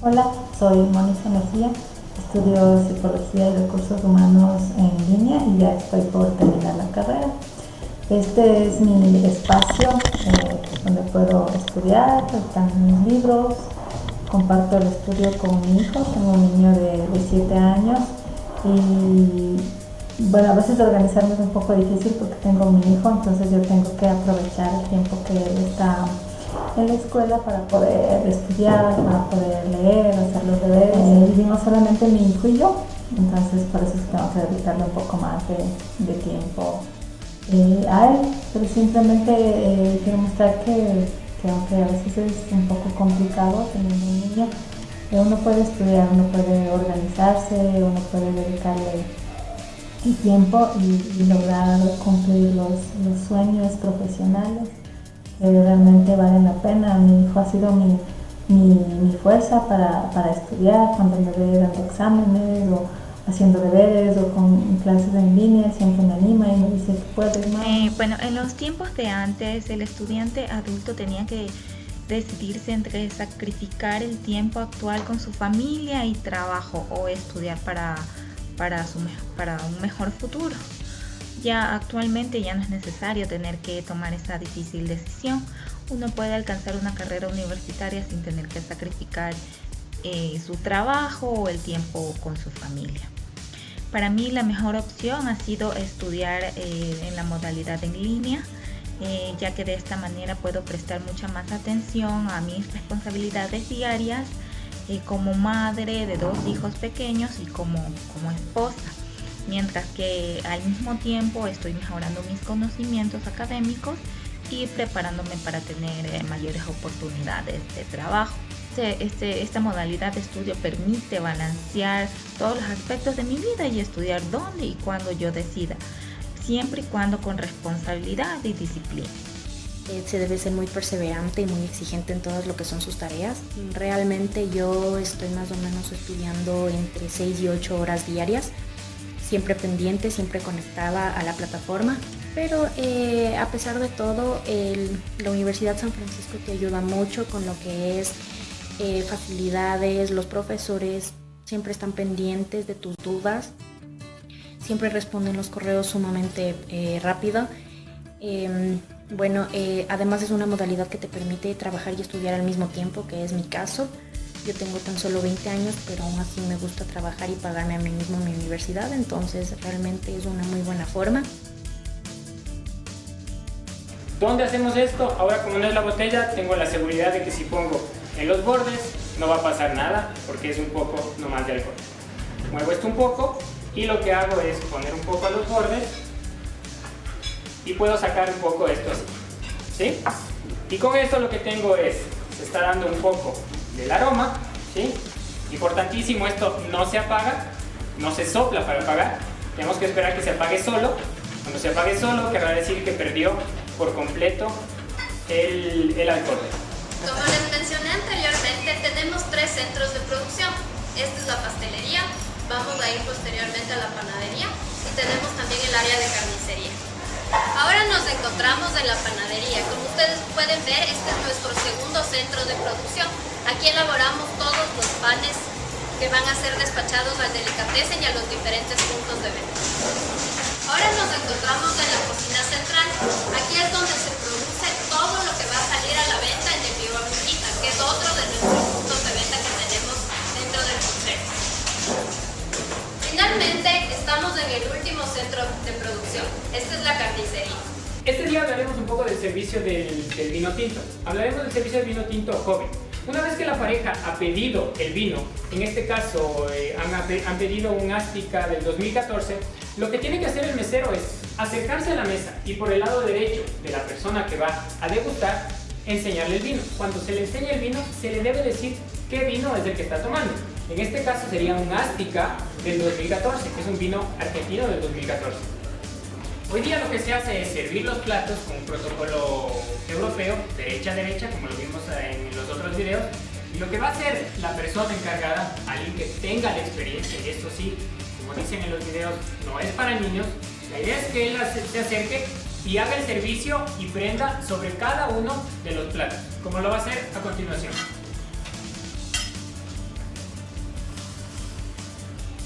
Hola, soy Mónica Mejía, estudio Psicología y Recursos Humanos en línea y ya estoy por terminar la carrera. Este es mi espacio donde puedo estudiar, están mis libros, comparto el estudio con mi hijo, tengo un niño de 7 años y bueno, a veces organizarme es un poco difícil porque tengo mi hijo, entonces yo tengo que aprovechar el tiempo que él está en la escuela para poder estudiar, para poder leer, hacer los deberes. Vivimos solamente mi hijo y yo, entonces por eso es que tengo que dedicarle un poco más de tiempo a él, pero simplemente quiero mostrar que aunque a veces es un poco complicado teniendo un niño, uno puede estudiar, uno puede organizarse, uno puede dedicarle el tiempo y lograr cumplir los sueños profesionales que realmente valen la pena. Mi hijo ha sido mi fuerza para estudiar, cuando me ve dando exámenes o haciendo deberes o con clases en línea, siempre me anima y me dice que puedes más. Bueno, en los tiempos de antes, el estudiante adulto tenía que decidirse entre sacrificar el tiempo actual con su familia y trabajo o estudiar para un mejor futuro. Ya actualmente ya no es necesario tener que tomar esa difícil decisión. Uno puede alcanzar una carrera universitaria sin tener que sacrificar su trabajo o el tiempo con su familia. Para mí la mejor opción ha sido estudiar en la modalidad en línea, ya que de esta manera puedo prestar mucha más atención a mis responsabilidades diarias como madre de 2 hijos pequeños y como esposa, mientras que al mismo tiempo estoy mejorando mis conocimientos académicos y preparándome para tener mayores oportunidades de trabajo. Esta modalidad de estudio permite balancear todos los aspectos de mi vida y estudiar donde y cuando yo decida, siempre y cuando con responsabilidad y disciplina. Se debe ser muy perseverante y muy exigente en todas lo que son sus tareas. Realmente yo estoy más o menos estudiando entre 6 y 8 horas diarias, siempre pendiente, siempre conectada a la plataforma. Pero a pesar de todo, la Universidad San Francisco te ayuda mucho con lo que es facilidades. Los profesores siempre están pendientes de tus dudas, siempre responden los correos sumamente rápido. Además es una modalidad que te permite trabajar y estudiar al mismo tiempo, que es mi caso. Yo tengo tan solo 20 años, pero aún así me gusta trabajar y pagarme a mí mismo mi universidad, entonces realmente es una muy buena forma. ¿Dónde hacemos esto? Ahora, como no es la botella, tengo la seguridad de que si pongo en los bordes no va a pasar nada porque es un poco nomás de alcohol. Muevo esto un poco y lo que hago es poner un poco a los bordes y puedo sacar un poco esto así, ¿sí? Y con esto lo que tengo es, se está dando un poco del aroma, ¿sí? Importantísimo, esto no se apaga, no se sopla para apagar, tenemos que esperar que se apague solo. Cuando se apague solo, querrá decir que perdió por completo el alcohol. Como les mencioné anteriormente, tenemos 3 centros de producción. Esta es la pastelería, vamos a ir posteriormente a la panadería y tenemos también el área de carnicería. Ahora nos encontramos en la panadería. Como ustedes pueden ver, este es nuestro segundo centro de producción. Aquí elaboramos todos los panes que van a ser despachados al delicatessen y a los diferentes puntos de venta. Ahora nos encontramos en la cocina central. Aquí es donde se produce todo lo que va a salir a la venta en el Viva Brujita, que es otro de nuestros puntos de venta que tenemos dentro del complejo. Finalmente, estamos en el último centro de producción. Esta es la carnicería. Este día hablaremos un poco del servicio del vino tinto. Hablaremos del servicio del vino tinto joven. Una vez que la pareja ha pedido el vino, en este caso han pedido un Ástica del 2014, lo que tiene que hacer el mesero es acercarse a la mesa y por el lado derecho de la persona que va a degustar, enseñarle el vino. Cuando se le enseña el vino, se le debe decir qué vino es el que está tomando. En este caso sería un Ástica del 2014, que es un vino argentino del 2014. Hoy día lo que se hace es servir los platos con un protocolo europeo, derecha a derecha, como lo vimos en los otros videos. Y lo que va a hacer la persona encargada, alguien que tenga la experiencia, y esto sí, como dicen en los videos, no es para niños, la idea es que él se acerque y haga el servicio y prenda sobre cada uno de los platos, como lo va a hacer a continuación.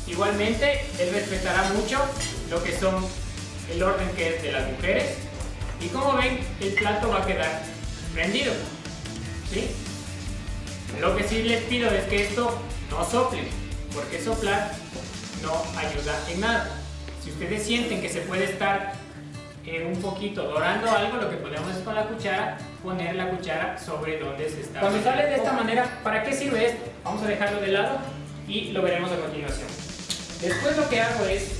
Igualmente, él respetará mucho lo que son el orden que es de las mujeres. Y como ven, el plato va a quedar prendido, ¿sí? Lo que sí les pido es que esto no sople, porque soplar no ayuda en nada. Si ustedes sienten que se puede estar un poquito dorando algo, lo que podemos es con la cuchara, poner la cuchara sobre donde se está. Cuando sale de esta manera, ¿para qué sirve esto? Vamos a dejarlo de lado y lo veremos a continuación. Después lo que hago es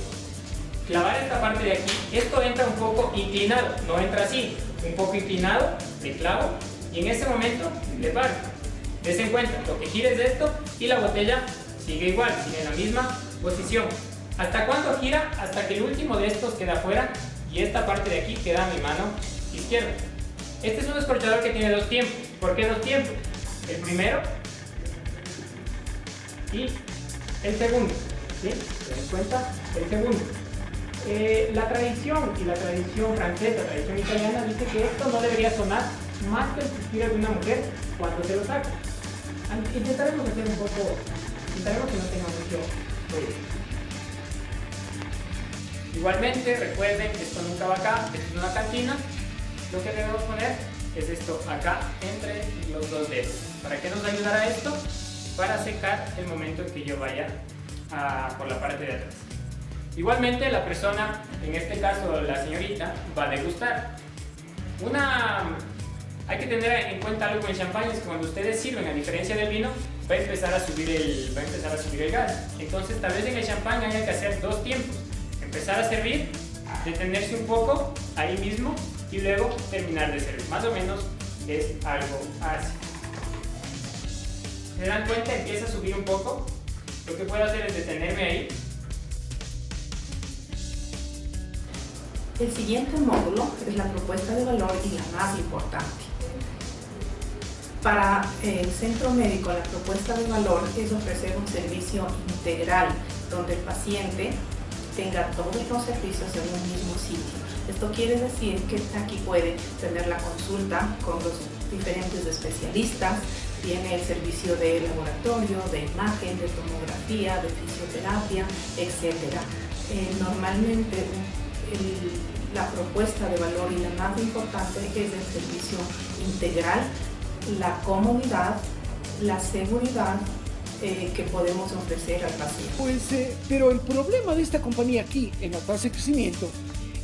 clavar esta parte de aquí. Esto entra un poco inclinado, no entra así, un poco inclinado, le clavo y en ese momento le paro. Des en cuenta, lo que gira es esto y la botella sigue igual, sigue en la misma posición. ¿Hasta cuándo gira? Hasta que el último de estos queda afuera y esta parte de aquí queda en mi mano izquierda. Este es un descorchador que tiene dos tiempos. ¿Por qué dos tiempos? El primero y el segundo, ¿sí? ¿Se dan cuenta? El segundo. La tradición y la tradición francesa, la tradición italiana dice que esto no debería sonar más que el suspiro de una mujer cuando se lo saca. Intentaremos hacer un poco, intentaremos que no tenga mucho ruido. Igualmente, recuerden que esto nunca va acá, esto es una cantina. Lo que debemos poner es esto acá entre los dos dedos. ¿Para qué nos ayudará esto? Para secar el momento en que yo vaya por la parte de atrás. Igualmente, la persona, en este caso la señorita, va a degustar. Hay que tener en cuenta algo con el champán, es que cuando ustedes sirven, a diferencia del vino, va a empezar a subir el gas. Entonces, tal vez en el champán haya que hacer dos tiempos. Empezar a servir, detenerse un poco ahí mismo y luego terminar de servir. Más o menos es algo así. ¿Se dan cuenta? Empieza a subir un poco. Lo que puedo hacer es detenerme ahí. El siguiente módulo es la propuesta de valor y la más importante. Para el centro médico, la propuesta de valor es ofrecer un servicio integral donde el paciente tenga todos los servicios en un mismo sitio. Esto quiere decir que aquí puede tener la consulta con los diferentes especialistas, tiene el servicio de laboratorio, de imagen, de tomografía, de fisioterapia, etc. Normalmente la propuesta de valor y la más importante es el servicio integral, la comodidad, la seguridad que podemos ofrecer al paciente. Pues, pero el problema de esta compañía aquí, en la tasa de crecimiento,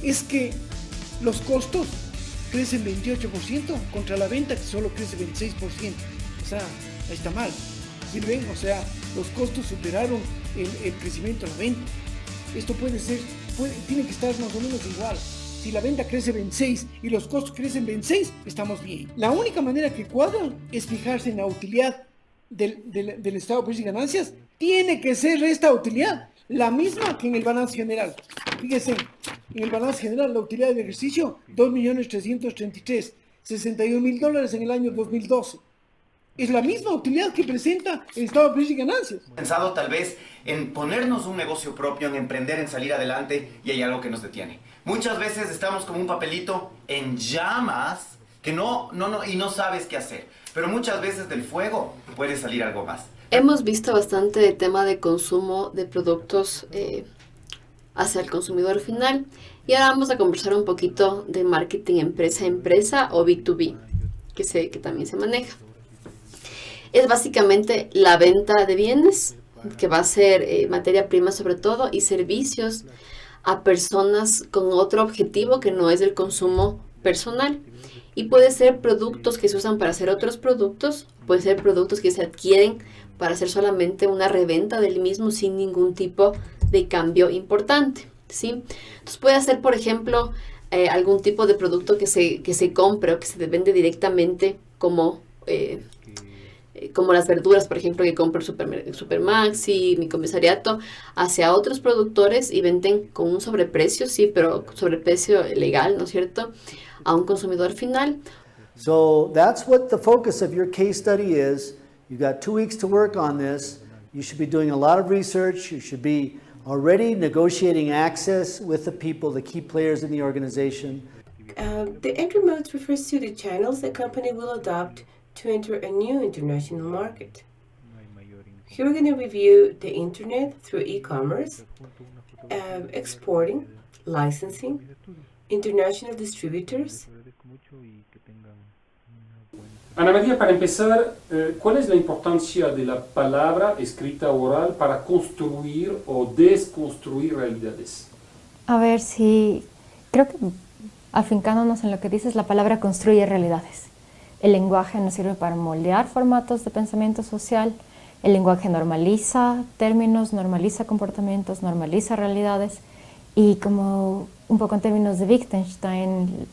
es que los costos crecen 28% contra la venta que solo crece 26%. O sea, ahí está mal. ¿Sí ven? O sea, los costos superaron el crecimiento de la venta. Esto tiene que estar más o menos igual. Si la venta crece 26 y los costos crecen 26, estamos bien. La única manera que cuadran es fijarse en la utilidad del estado de precios y ganancias. Tiene que ser esta utilidad la misma que en el balance general. Fíjense, en el balance general la utilidad del ejercicio 2.333.000, $61.000 en el año 2012. Es la misma utilidad que presenta el estado de precios y ganancias. Pensado tal vez en ponernos un negocio propio, en emprender, en salir adelante, y hay algo que nos detiene. Muchas veces estamos como un papelito en llamas que y no sabes qué hacer. Pero muchas veces del fuego puede salir algo más. Hemos visto bastante el tema de consumo de productos hacia el consumidor final. Y ahora vamos a conversar un poquito de marketing empresa a empresa o B2B, que también se maneja. Es básicamente la venta de bienes, que va a ser materia prima sobre todo, y servicios a personas con otro objetivo que no es el consumo personal. Y puede ser productos que se usan para hacer otros productos, puede ser productos que se adquieren para hacer solamente una reventa del mismo sin ningún tipo de cambio importante, ¿sí? Entonces puede ser, por ejemplo, algún tipo de producto que se compre o que se vende directamente como las verduras, por ejemplo, que compra el Supermaxi, mi comisariato, hacia otros productores y venden con un sobreprecio, sí, pero sobreprecio legal, ¿no es cierto?, a un consumidor final. So that's what the focus of your case study is. You've got 2 weeks to work on this. You should be doing a lot of research. You should be already negotiating access with the people, the key players in the organization. The entry mode refers to the channels the company will adopt to enter a new international market. Here we're going to review the internet through e-commerce, exporting, licensing, international distributors. Ana María, para empezar, ¿cuál es la importancia de la palabra escrita oral para construir o desconstruir realidades? A ver, si creo que afincándonos en lo que dices, la palabra construye realidades. El lenguaje nos sirve para moldear formatos de pensamiento social. El lenguaje normaliza términos, normaliza comportamientos, normaliza realidades. Y como un poco en términos de Wittgenstein,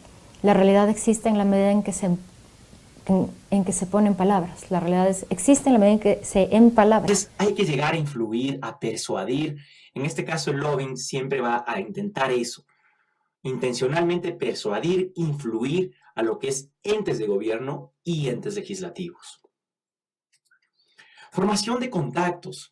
la realidad existe en la medida en que se ponen palabras. La realidad existe en la medida en que se empalabra. Entonces hay que llegar a influir, a persuadir. En este caso el lobbying siempre va a intentar eso. Intencionalmente persuadir, influir a lo que es entes de gobierno y entes legislativos. Formación de contactos.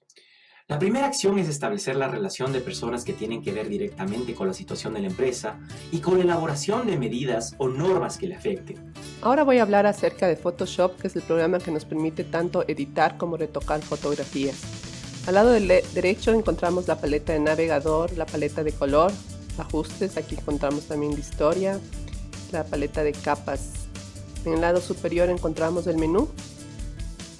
La primera acción es establecer la relación de personas que tienen que ver directamente con la situación de la empresa y con la elaboración de medidas o normas que le afecten. Ahora voy a hablar acerca de Photoshop, que es el programa que nos permite tanto editar como retocar fotografías. Al lado del derecho encontramos la paleta de navegador, la paleta de color, ajustes, aquí encontramos también la historia, la paleta de capas. En el lado superior encontramos el menú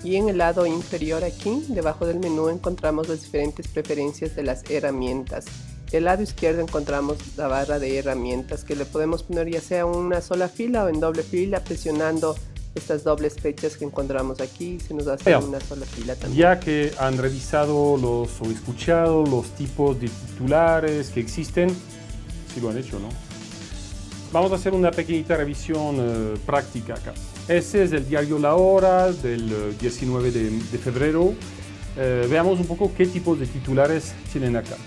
y en el lado inferior aquí, debajo del menú, encontramos las diferentes preferencias de las herramientas. Del lado izquierdo encontramos la barra de herramientas que le podemos poner ya sea en una sola fila o en doble fila, presionando estas dobles flechas que encontramos aquí, se nos hace una sola fila también. Ya que han revisado o escuchado los tipos de titulares que existen, sí lo han hecho, ¿no? Vamos a hacer una pequeñita revisión práctica acá. Este es el diario La Hora del 19 de febrero. Veamos un poco qué tipos de titulares tienen acá.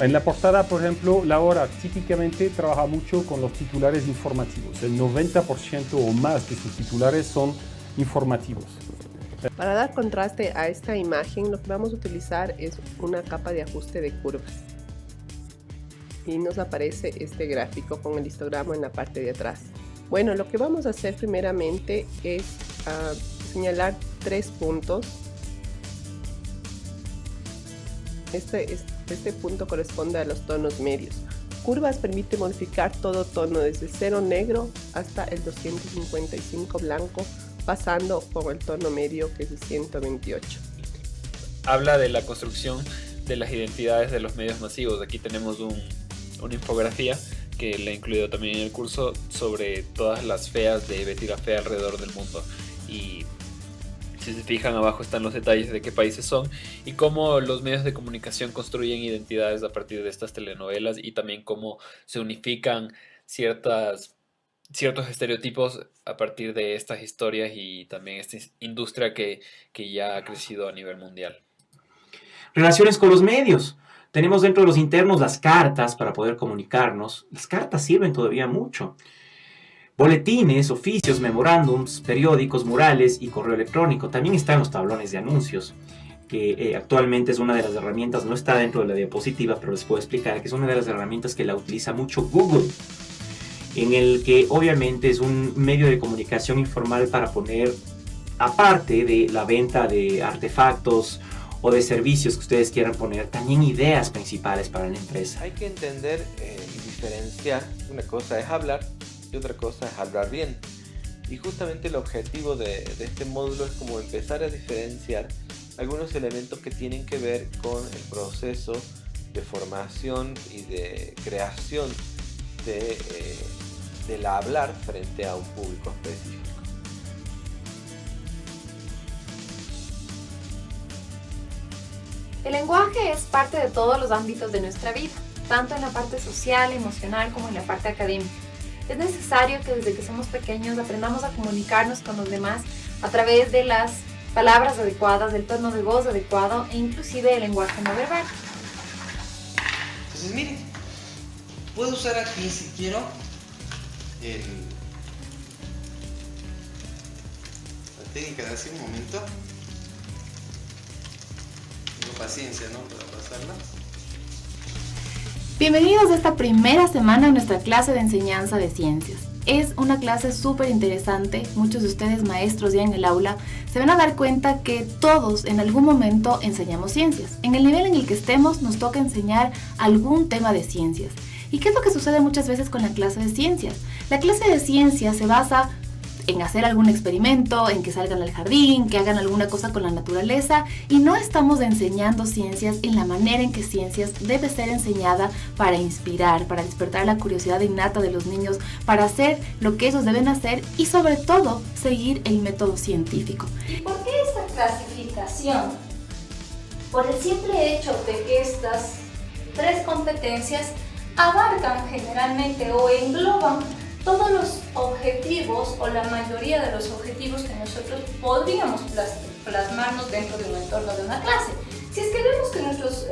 En la portada, por ejemplo, La Hora típicamente trabaja mucho con los titulares informativos. El 90% o más de sus titulares son informativos. Para dar contraste a esta imagen, lo que vamos a utilizar es una capa de ajuste de curvas. Y nos aparece este gráfico con el histograma en la parte de atrás. Bueno, lo que vamos a hacer primeramente es señalar 3 puntos. Este punto corresponde a los tonos medios. Curvas permite modificar todo tono desde 0 negro hasta el 255 blanco, pasando por el tono medio que es de 128. Habla de la construcción de las identidades de los medios masivos. Aquí tenemos una infografía que le he incluido también en el curso sobre todas las feas de Betty la Fea alrededor del mundo. Y si se fijan, abajo están los detalles de qué países son y cómo los medios de comunicación construyen identidades a partir de estas telenovelas y también cómo se unifican ciertos estereotipos a partir de estas historias y también esta industria que ya ha crecido a nivel mundial. Relaciones con los medios. Tenemos dentro de los internos las cartas para poder comunicarnos. Las cartas sirven todavía mucho. Boletines, oficios, memorándums, periódicos, murales y correo electrónico. También están los tablones de anuncios, que actualmente es una de las herramientas, no está dentro de la diapositiva, pero les puedo explicar que es una de las herramientas que la utiliza mucho Google, en el que obviamente es un medio de comunicación informal para poner, aparte de la venta de artefactos o de servicios que ustedes quieran poner, también ideas principales para la empresa. Hay que entender y diferenciar. Una cosa es hablar y otra cosa es hablar bien. Y justamente el objetivo de este módulo es como empezar a diferenciar algunos elementos que tienen que ver con el proceso de formación y de creación del hablar frente a un público específico. El lenguaje es parte de todos los ámbitos de nuestra vida, tanto en la parte social, emocional, como en la parte académica. Es necesario que desde que somos pequeños aprendamos a comunicarnos con los demás a través de las palabras adecuadas, del tono de voz adecuado e inclusive el lenguaje no verbal. Entonces miren, puedo usar aquí si quiero la técnica de hace un momento. Tengo paciencia, ¿no? Para pasarla. Bienvenidos a esta primera semana a nuestra clase de enseñanza de ciencias. Es una clase súper interesante, muchos de ustedes maestros ya en el aula se van a dar cuenta que todos en algún momento enseñamos ciencias. En el nivel en el que estemos nos toca enseñar algún tema de ciencias. ¿Y qué es lo que sucede muchas veces con la clase de ciencias? La clase de ciencias se basa en hacer algún experimento, en que salgan al jardín, que hagan alguna cosa con la naturaleza, y no estamos enseñando ciencias en la manera en que ciencias debe ser enseñada para inspirar, para despertar la curiosidad innata de los niños, para hacer lo que ellos deben hacer y sobre todo seguir el método científico. ¿Y por qué esta clasificación? Por el simple hecho de que estas 3 competencias abarcan generalmente o engloban todos los objetivos o la mayoría de los objetivos que nosotros podríamos plasmarnos dentro de un entorno de una clase. Si es que vemos que nuestros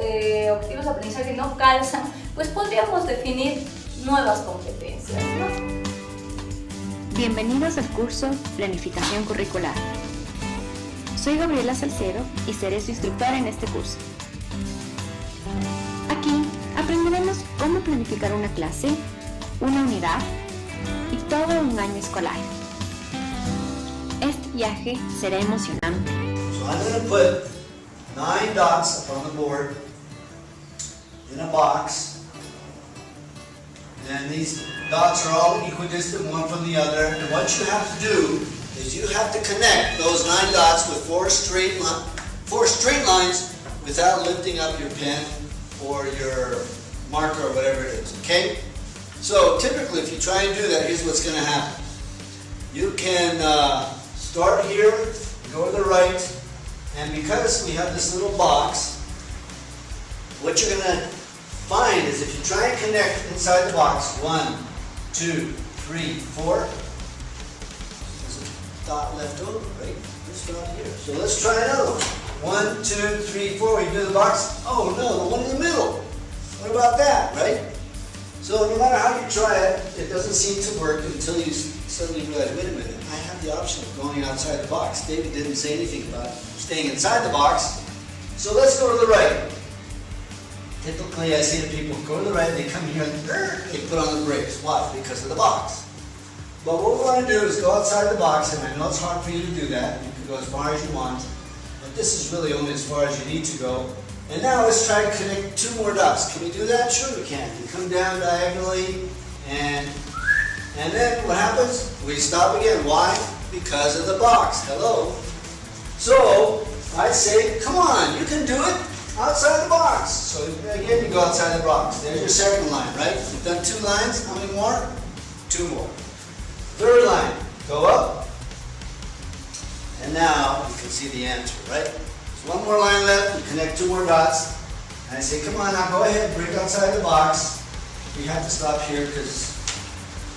objetivos de aprendizaje no calzan, pues podríamos definir nuevas competencias, ¿no? Bienvenidos al curso Planificación Curricular. Soy Gabriela Salcedo y seré su instructora en este curso. Aquí aprenderemos cómo planificar una clase, una unidad y todo un año escolar. Este viaje será emocionante. So I'm going to put 9 dots up on the board in a box. And these dots are all equidistant one from the other. And what you have to do is you have to connect those 9 dots with 4 straight lines without lifting up your pen or your marker or whatever it is, okay? So typically if you try and do that, here's what's going to happen. You can start here, go to the right, and because we have this little box, what you're going to find is if you try and connect inside the box, 1, 2, 3, 4, there's a dot left over, right? This dot here. So let's try another one. 1, 2, 3, 4, you do the box. Oh no, the one in the middle. What about that, right? So no matter how you try it, it doesn't seem to work until you suddenly realize, wait a minute, I have the option of going outside the box. David didn't say anything about staying inside the box. So let's go to the right. Typically I say to people, go to the right, they come here and they put on the brakes. Why? Because of the box. But what we want to do is go outside the box, and I know it's hard for you to do that. You can go as far as you want, but this is really only as far as you need to go. And now let's try to connect 2 more dots. Can we do that? Sure we can. You come down diagonally, and then what happens? We stop again. Why? Because of the box. Hello? So I say, come on, you can do it outside the box. So again, you go outside the box. There's your second line, right? You've done 2 lines. How many more? 2 more. Third line, go up. And now you can see the answer, right? So 1 more line left, you connect 2 more dots. And I say, come on now, go ahead, break outside the box. We have to stop here because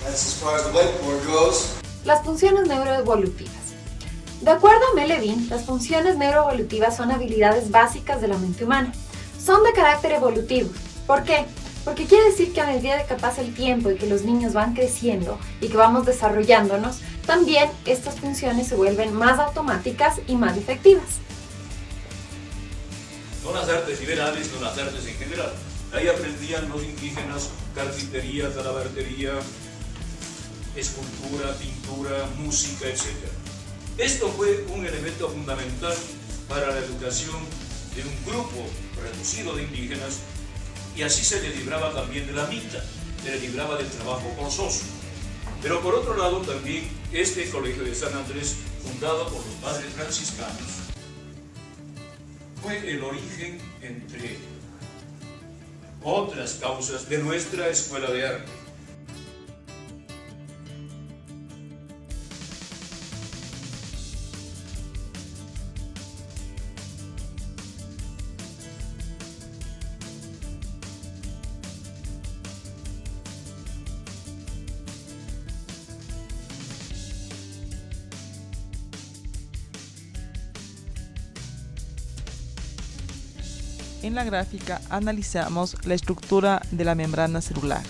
that's as far as the whiteboard goes. Las funciones neuroevolutivas. De acuerdo a Melevin, las funciones neuroevolutivas son habilidades básicas de la mente humana. Son de carácter evolutivo. ¿Por qué? Porque quiere decir que a medida de que pasa el tiempo y que los niños van creciendo y que vamos desarrollándonos, también estas funciones se vuelven más automáticas y más efectivas. Son las artes liberales, son las artes en general. Ahí aprendían los indígenas carpintería, talabartería, escultura, pintura, música, etc. Esto fue un elemento fundamental para la educación de un grupo reducido de indígenas, y así se les libraba también de la mita, se les libraba del trabajo forzoso. Pero por otro lado también este colegio de San Andrés, fundado por los padres franciscanos, fue el origen, entre otras causas, de nuestra escuela de arte. En la gráfica analizamos la estructura de la membrana celular.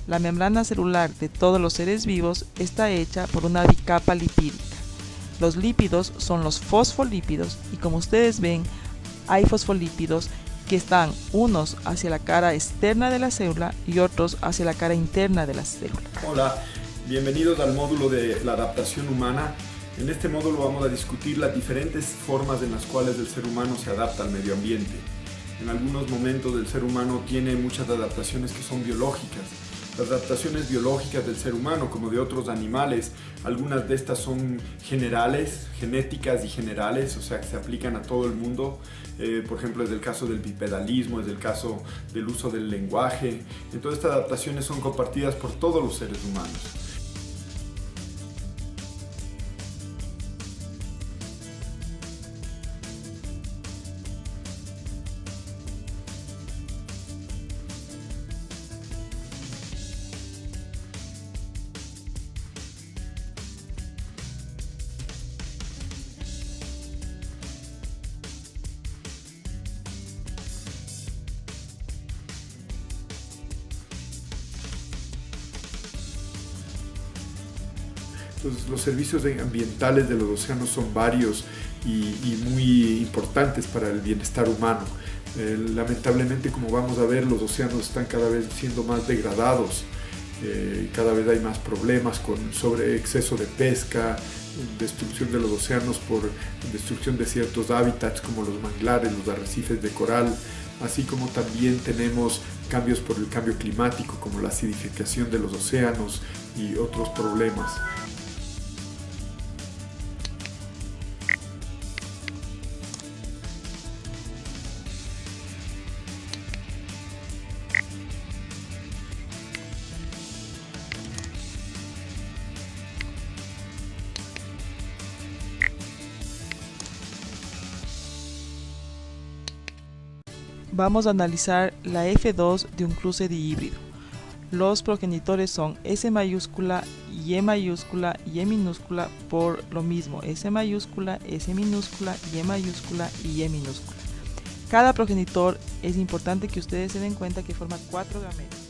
La membrana celular de todos los seres vivos está hecha por una bicapa lipídica. Los lípidos son los fosfolípidos y como ustedes ven, hay fosfolípidos que están unos hacia la cara externa de la célula y otros hacia la cara interna de la célula. Hola, bienvenidos al módulo de la adaptación humana. En este módulo vamos a discutir las diferentes formas en las cuales el ser humano se adapta al medio ambiente. En algunos momentos el ser humano tiene muchas adaptaciones que son biológicas. Las adaptaciones biológicas del ser humano, como de otros animales, algunas de estas son generales, genéticas y generales, o sea que se aplican a todo el mundo. Por ejemplo, es el caso del bipedalismo, es el caso del uso del lenguaje. Entonces estas adaptaciones son compartidas por todos los seres humanos. Entonces, los servicios ambientales de los océanos son varios y muy importantes para el bienestar humano. Lamentablemente, como vamos a ver, los océanos están cada vez siendo más degradados. Cada vez hay más problemas con exceso de pesca, destrucción de los océanos por destrucción de ciertos hábitats como los manglares, los arrecifes de coral, así como también tenemos cambios por el cambio climático como la acidificación de los océanos y otros problemas. Vamos a analizar la F2 de un cruce de híbrido. Los progenitores son S mayúscula, Y mayúscula y E minúscula por lo mismo, S mayúscula, S minúscula, Y mayúscula y E minúscula. Cada progenitor es importante que ustedes se den cuenta que forma 4 gametas.